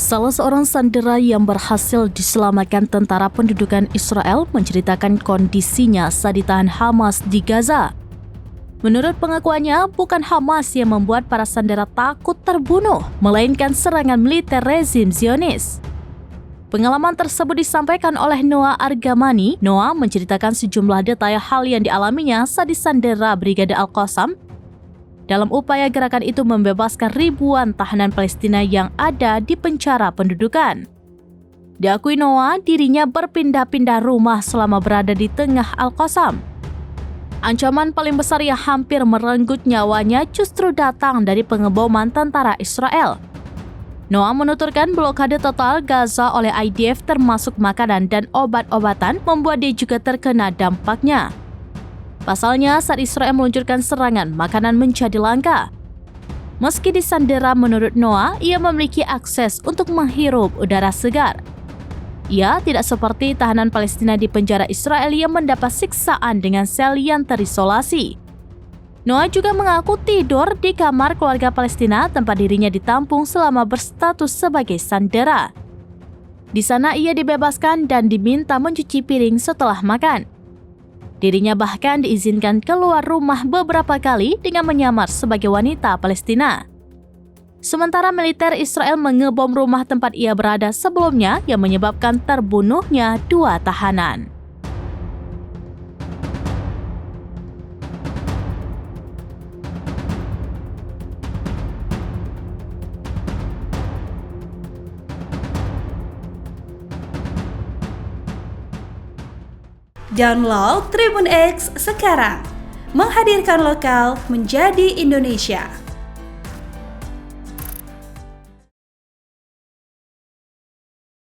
Salah seorang sandera yang berhasil diselamatkan tentara pendudukan Israel menceritakan kondisinya saat ditahan Hamas di Gaza. Menurut pengakuannya, bukan Hamas yang membuat para sandera takut terbunuh, melainkan serangan militer rezim Zionis. Pengalaman tersebut disampaikan oleh Noah Argamani. Noah menceritakan sejumlah detail hal yang dialaminya saat disandera Brigade Al-Qassam dalam upaya gerakan itu membebaskan ribuan tahanan Palestina yang ada di penjara pendudukan. Diakui Noah, dirinya berpindah-pindah rumah selama berada di tengah Al-Qassam. Ancaman paling besar yang hampir merenggut nyawanya justru datang dari pengeboman tentara Israel. Noah menuturkan blokade total Gaza oleh IDF termasuk makanan dan obat-obatan membuat dia juga terkena dampaknya. Pasalnya, saat Israel meluncurkan serangan, makanan menjadi langka. Meski disandera, menurut Noah, ia memiliki akses untuk menghirup udara segar. Ia tidak seperti tahanan Palestina di penjara Israel yang mendapat siksaan dengan sel yang terisolasi. Noah juga mengaku tidur di kamar keluarga Palestina tempat dirinya ditampung selama berstatus sebagai sandera. Di sana ia dibebaskan dan diminta mencuci piring setelah makan. Dirinya bahkan diizinkan keluar rumah beberapa kali dengan menyamar sebagai wanita Palestina. Sementara militer Israel mengebom rumah tempat ia berada sebelumnya yang menyebabkan terbunuhnya 2 tahanan. Download Tribun X sekarang, menghadirkan lokal menjadi Indonesia.